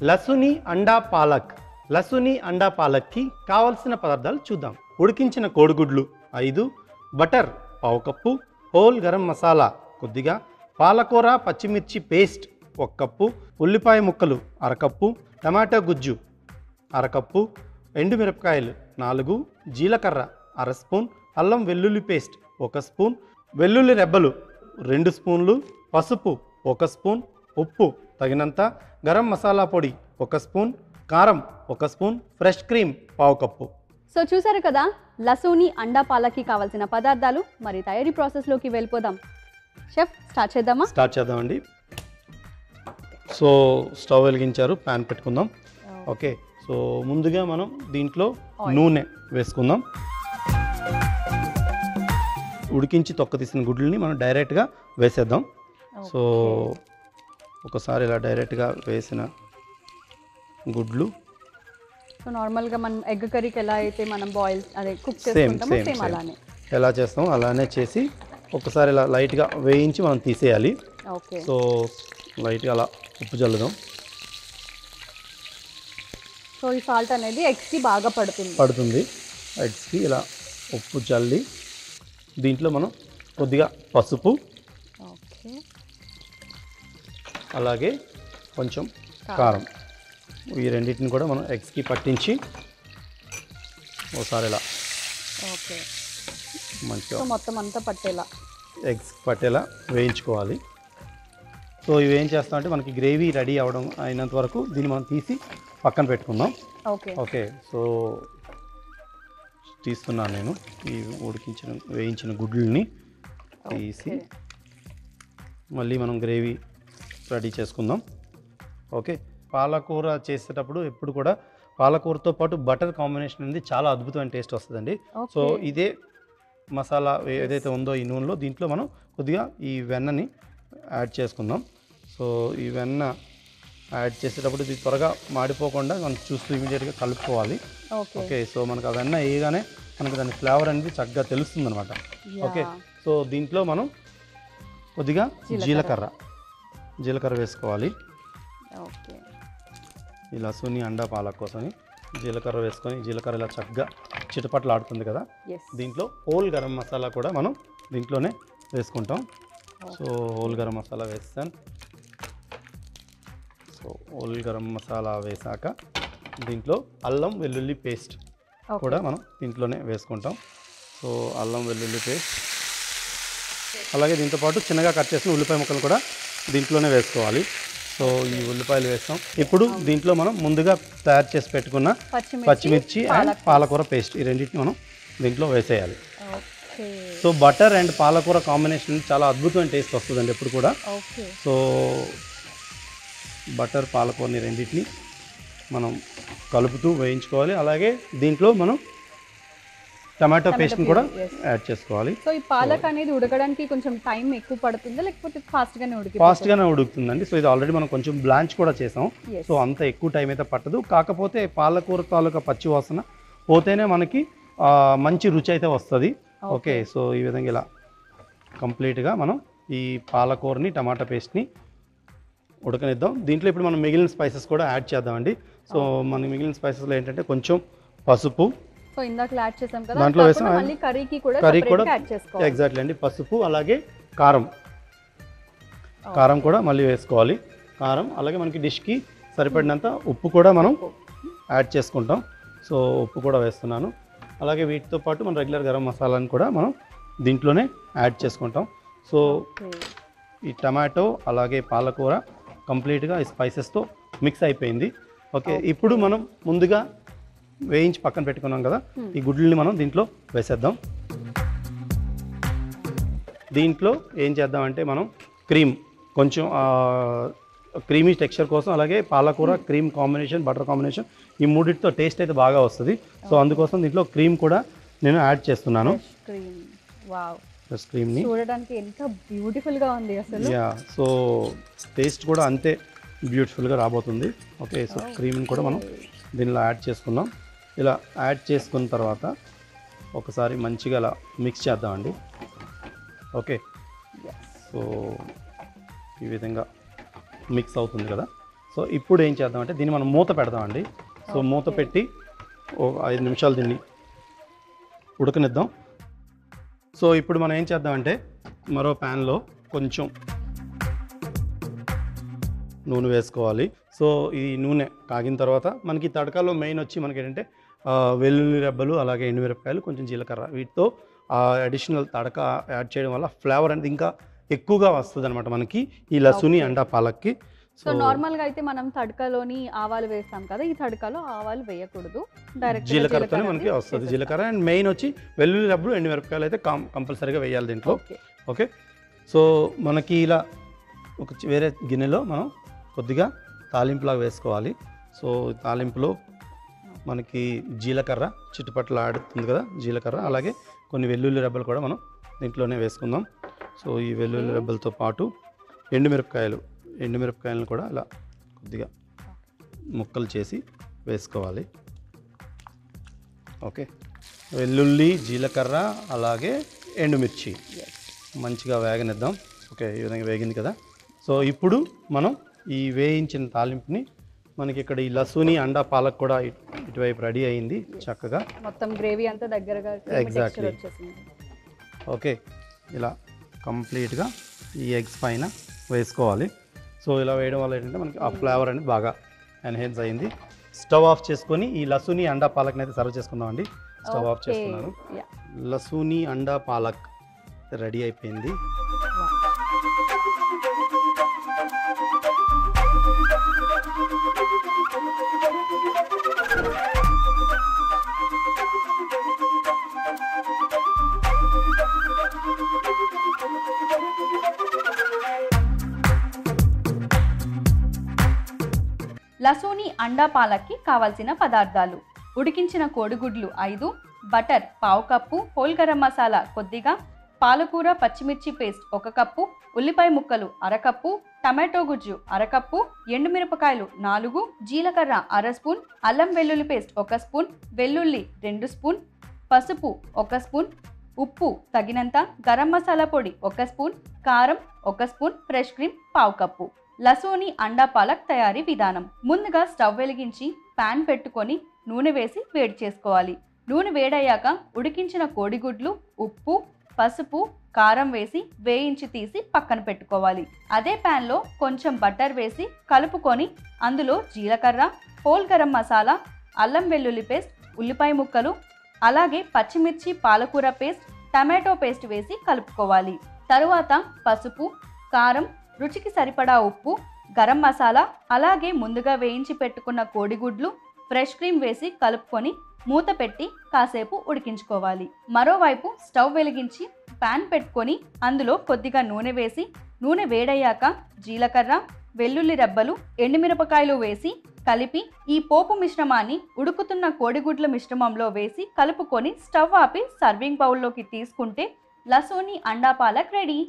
లసుని అండా పాలక్. లసుని అండా పాలక్కి కావలసిన పదార్థాలు చూద్దాం. ఉడికించిన కోడిగుడ్లు 5, బటర్ పావు కప్పు, హోల్ గరం మసాలా కొద్దిగా, పాలకూర పచ్చిమిర్చి పేస్ట్ 1 కప్పు, ఉల్లిపాయ ముక్కలు అరకప్పు, టమాటా గుజ్జు అరకప్పు, ఎండుమిరపకాయలు 4, జీలకర్ర అర స్పూన్, అల్లం వెల్లుల్లి పేస్ట్ 1 స్పూన్, వెల్లుల్లి రెబ్బలు 2 స్పూన్లు, పసుపు 1 స్పూన్, ఉప్పు తగినంత, గరం మసాలా పొడి 1 స్పూన్, కారం 1 స్పూన్, ఫ్రెష్ క్రీమ్ పావు కప్పు. సో చూసారు కదా లసూని అండా పాలక్కి కావాల్సిన పదార్థాలు. మరి తయారీ ప్రాసెస్లోకి వెళ్ళిపోదాం. షెఫ్ స్టార్ట్ చేద్దామా? స్టార్ట్ చేద్దామండి. సో స్టవ్ వెలిగించారు, ప్యాన్ పెట్టుకుందాం. ఓకే, సో ముందుగా మనం దీంట్లో నూనె వేసుకుందాం. ఉడికించి తొక్క తీసిన గుడ్లని మనం డైరెక్ట్గా వేసేద్దాం. సో ఒకసారి ఇలా డైరెక్ట్గా వేసిన గుడ్లు సో నార్మల్గా మనం ఎగ్ కర్రీకి ఎలా అయితే మనం బాయిల్ అదే కుక్ చేసుకుంటామో సేమ్ అలానే ఎలా చేస్తామో అలానే చేసి ఒకసారి ఇలా లైట్గా వేయించి మనం తీసేయాలి. ఓకే, సో లైట్గా అలా ఉప్పు చల్లుదాం. సో ఈ సాల్ట్ అనేది ఎగ్స్కి బాగా పడుతుంది. ఎగ్స్కి ఇలా ఉప్పు చల్లి దీంట్లో మనం కొద్దిగా పసుపు, ఓకే, అలాగే కొంచెం కారం, ఈ రెండింటిని కూడా మనం ఎగ్స్కి పట్టించి ఒకసారి ఇలా ఓకే మంచిగా మొత్తం అంతా పట్టేలా ఎగ్స్ పట్టేలా వేయించుకోవాలి. సో ఇవి ఏం చేస్తామంటే మనకి గ్రేవీ రెడీ అవ్వడం అయినంత వరకు దీన్ని మనం తీసి పక్కన పెట్టుకుందాం. ఓకే, సో తీస్తున్నాను నేను ఈ వేయించిన గుడ్లని తీసి మళ్ళీ మనం గ్రేవీ రెడీ చేసుకుందాం. ఓకే, పాలకూర చేసేటప్పుడు ఎప్పుడు కూడా పాలకూరతో పాటు బటర్ కాంబినేషన్ అనేది చాలా అద్భుతమైన టేస్ట్ వస్తుందండి. సో ఇదే మసాలా ఏదైతే ఉందో ఈ నూనెలో దీంట్లో మనం కొద్దిగా ఈ వెన్నని యాడ్ చేసుకుందాం. సో ఈ వెన్న యాడ్ చేసేటప్పుడు ఇది త్వరగా మాడిపోకుండా మనం చూస్తూ ఇమీడియట్గా కలుపుకోవాలి. ఓకే, సో మనకు ఆ వెన్న వేయగానే మనకు దాని ఫ్లేవర్ అనేది చక్కగా తెలుస్తుంది అనమాట. ఓకే, సో దీంట్లో మనం కొద్దిగా జీలకర్ర వేసుకోవాలి. ఓకే, ఈ లసూని అండా పాలక్ కోసమని జీలకర్ర వేసుకొని జీలకర్ర ఇలా చక్కగా చిటపట్లు ఆడుతుంది కదా, దీంట్లో హోల్ గరం మసాలా కూడా మనం దీంట్లోనే వేసుకుంటాం. సో హోల్ గరం మసాలా వేస్తాను. సో హోల్ గరం మసాలా వేసాక దీంట్లో అల్లం వెల్లుల్లి పేస్ట్ కూడా మనం దీంట్లోనే వేసుకుంటాం. సో అల్లం వెల్లుల్లి పేస్ట్, అలాగే దీంతోపాటు చిన్నగా కట్ చేసిన ఉల్లిపాయ ముక్కలు కూడా దీంట్లోనే వేసుకోవాలి. సో ఈ ఉల్లిపాయలు వేస్తాం. ఇప్పుడు దీంట్లో మనం ముందుగా తయారు చేసి పెట్టుకున్న పచ్చిమిర్చి అండ్ పాలకూర పేస్ట్ ఈ రెండింటిని మనం దీంట్లో వేసేయాలి. సో బటర్ అండ్ పాలకూర కాంబినేషన్ చాలా అద్భుతమైన టేస్ట్ వస్తుందండి ఎప్పుడు కూడా. సో బటర్ పాలకూరని రెండింటిని మనం కలుపుతూ వేయించుకోవాలి. అలాగే దీంట్లో మనం టమాటో పేస్ట్ని కూడా యాడ్ చేసుకోవాలి. సో ఈ పాలక్ అనేది ఉడకడానికి కొంచెం టైం ఎక్కువ పడుతుందా లేకపోతే ఫాస్ట్గానే ఉడుకుతుందండి. సో ఇది ఆల్రెడీ మనం కొంచెం బ్లాంచ్ కూడా చేసాం. సో అంత ఎక్కువ టైం అయితే పట్టదు. కాకపోతే పాలకూర తాలూకా పచ్చి వాసన పోతేనే మనకి మంచి రుచి అయితే వస్తుంది. ఓకే, సో ఈ విధంగా ఇలా కంప్లీట్గా మనం ఈ పాలకూరని టమాటా పేస్ట్ని ఉడకనిద్దాం. దీంట్లో ఇప్పుడు మనం మిగిలిన స్పైసెస్ కూడా యాడ్ చేద్దామండి. సో మన మిగిలిన స్పైసెస్లో ఏంటంటే కొంచెం పసుపు, సో ఇందాక యాడ్ చేసాం కదా దాంట్లో వేసాం, మళ్ళీ కర్రీ కూడా యాడ్ చేసుకోవాలి. ఎగ్జాక్ట్లీ అండి, పసుపు అలాగే కారం కూడా మళ్ళీ వేసుకోవాలి. కారం అలాగే మనకి డిష్కి సరిపడినంత ఉప్పు కూడా మనం యాడ్ చేసుకుంటాం. సో ఉప్పు కూడా వేస్తున్నాను. అలాగే వీటితో పాటు మన రెగ్యులర్ గరం మసాలాని కూడా మనం దీంట్లోనే యాడ్ చేసుకుంటాం. సో ఈ టమాటో అలాగే పాలకూర కంప్లీట్గా ఈ స్పైసెస్తో మిక్స్ అయిపోయింది. ఓకే, ఇప్పుడు మనం ముందుగా వేయించి పక్కన పెట్టుకున్నాం కదా ఈ గుడ్లని మనం దీంట్లో వేసేద్దాం. దీంట్లో ఏం చేద్దామంటే మనం క్రీమ్ కొంచెం క్రీమీ టెక్స్చర్ కోసం, అలాగే పాలకూర క్రీమ్ కాంబినేషన్, బటర్ కాంబినేషన్ ఈ మూడిటితో టేస్ట్ అయితే బాగా వస్తుంది. సో అందుకోసం దీంట్లో క్రీమ్ కూడా నేను యాడ్ చేస్తున్నాను. క్రీమ్ని చూడడానికి ఎంత బ్యూటిఫుల్గా ఉంది అసలు. సో టేస్ట్ కూడా అంతే బ్యూటిఫుల్గా రాబోతుంది. ఓకే, సో క్రీమ్ని కూడా మనం దీనిలో యాడ్ చేసుకుందాం. ఇలా యాడ్ చేసుకున్న తర్వాత ఒకసారి మంచిగా అలా మిక్స్ చేద్దామండి. ఓకే, సో ఈ విధంగా మిక్స్ అవుతుంది కదా. సో ఇప్పుడు ఏం చేద్దామంటే దీన్ని మనం మూత పెడదామండి. సో మూత పెట్టి ఒక 5 నిమిషాలు దీన్ని ఉడకనిద్దాం. సో ఇప్పుడు మనం ఏం చేద్దామంటే మరో ప్యాన్లో కొంచెం నూనె వేసుకోవాలి. సో ఈ నూనె కాగిన తర్వాత మనకి తడకాలో మెయిన్ వచ్చి మనకి ఏంటంటే వెల్లుల్లి రెబ్బలు, అలాగే ఎండుమిరపకాయలు, కొంచెం జీలకర్ర, వీటితో అడిషనల్ తడక యాడ్ చేయడం వల్ల ఫ్లేవర్ అనేది ఇంకా ఎక్కువగా వస్తుంది అనమాట మనకి ఈ లసుని అండా పాలక్కి. సో నార్మల్గా అయితే మనం తడకలోని ఆవాలు వేస్తాం కదా, ఈ తడకలో ఆవాలు వేయకూడదు, డైరెక్ట్ జీలకర్రతోనే మనకి వస్తుంది. జీలకర్ర అండ్ మెయిన్ వచ్చి వెల్లుల్లి రెబ్బలు, ఎండుమిరపకాయలు అయితే కంపల్సరీగా వేయాలి దీంట్లో. ఓకే. సో మనకి ఇలా ఒక వేరే గిన్నెలో మనం కొద్దిగా తాలింపులాగా వేసుకోవాలి. సో తాలింపులో మనకి జీలకర్ర చుట్టుపక్కల ఆడుతుంది కదా, జీలకర్ర, అలాగే కొన్ని వెల్లుల్లి రెబ్బలు కూడా మనం దీంట్లోనే వేసుకుందాం. సో ఈ వెల్లుల్లి రెబ్బలతో పాటు ఎండుమిరపకాయలను కూడా ఇలా కొద్దిగా ముక్కలు చేసి వేసుకోవాలి. ఓకే. వెల్లుల్లి, జీలకర్ర, అలాగే ఎండుమిర్చి మంచిగా వేగనిద్దాం. ఓకే, ఈ విధంగా వేగింది కదా. సో ఇప్పుడు మనం ఈ వేయించిన తాలింపుని మనకి ఇక్కడ ఈ లసుని అండా పాలక్ కూడా ఇటువైపు రెడీ అయింది చక్కగా. మొత్తం గ్రేవీ అంతా దగ్గరగా ఎగ్జాక్ట్లీ. ఓకే, ఇలా కంప్లీట్గా ఈ ఎగ్స్ పైన వేసుకోవాలి. సో ఇలా వేయడం వల్ల ఏంటంటే మనకి ఆ ఫ్లేవర్ అనేది బాగా ఎన్హాన్స్ అయింది. స్టవ్ ఆఫ్ చేసుకొని ఈ లసుని అండా పాలక్ని అయితే సర్వ్ చేసుకుందామండి. స్టవ్ ఆఫ్ చేస్తున్నాను. లసుని అండా పాలక్ రెడీ అయిపోయింది. లసూని అండా పాలక్కి కావాల్సిన పదార్థాలు: ఉడికించిన కోడిగుడ్లు 5, బటర్ పావు కప్పు, హోల్ గరం మసాలా కొద్దిగా, పాలకూర పచ్చిమిర్చి పేస్ట్ 1 కప్పు, ఉల్లిపాయ ముక్కలు 1/2 కప్పు, టమాటో గుజ్జు 1/2 కప్పు, ఎండుమిరపకాయలు 4, జీలకర్ర 1/2 స్పూన్, అల్లం వెల్లుల్లి పేస్ట్ 1 స్పూన్, వెల్లుల్లి 2 స్పూన్, పసుపు 1 స్పూన్, ఉప్పు తగినంత, గరం మసాలా పొడి 1 స్పూన్, కారం 1 స్పూన్, ఫ్రెష్ క్రీమ్ పావు కప్పు. లసూని అండా పాలక్ తయారీ విధానం: ముందుగా స్టవ్ వెలిగించి పాన్ పెట్టుకొని నూనె వేసి వేడి చేసుకోవాలి. నూనె వేడయ్యాక ఉడికించిన కోడిగుడ్లు, ఉప్పు, పసుపు, కారం వేసి వేయించి తీసి పక్కన పెట్టుకోవాలి. అదే ప్యాన్లో కొంచెం బటర్ వేసి కలుపుకొని అందులో జీలకర్ర, హోల్ గరం మసాలా, అల్లం వెల్లుల్లి పేస్ట్, ఉల్లిపాయ ముక్కలు, అలాగే పచ్చిమిర్చి, పాలకూర పేస్ట్, టమాటో పేస్ట్ వేసి కలుపుకోవాలి. తరువాత పసుపు, కారం, రుచికి సరిపడా ఉప్పు, గరం మసాలా, అలాగే ముందుగా వేయించి పెట్టుకున్న కోడిగుడ్లు, ఫ్రెష్ క్రీమ్ వేసి కలుపుకొని మూత పెట్టి కాసేపు ఉడికించుకోవాలి. మరోవైపు స్టవ్ వెలిగించి పాన్ పెట్టుకొని అందులో కొద్దిగా నూనె వేసి నూనె వేడయ్యాక జీలకర్ర, వెల్లుల్లి రెబ్బలు, ఎండుమిరపకాయలు వేసి కలిపి ఈ పోపు మిశ్రమాన్ని ఉడుకుతున్న కోడిగుడ్ల మిశ్రమంలో వేసి కలుపుకొని స్టవ్ ఆపి సర్వింగ్ బౌల్లోకి తీసుకుంటే లసూని అండా పాలక్ రెడీ.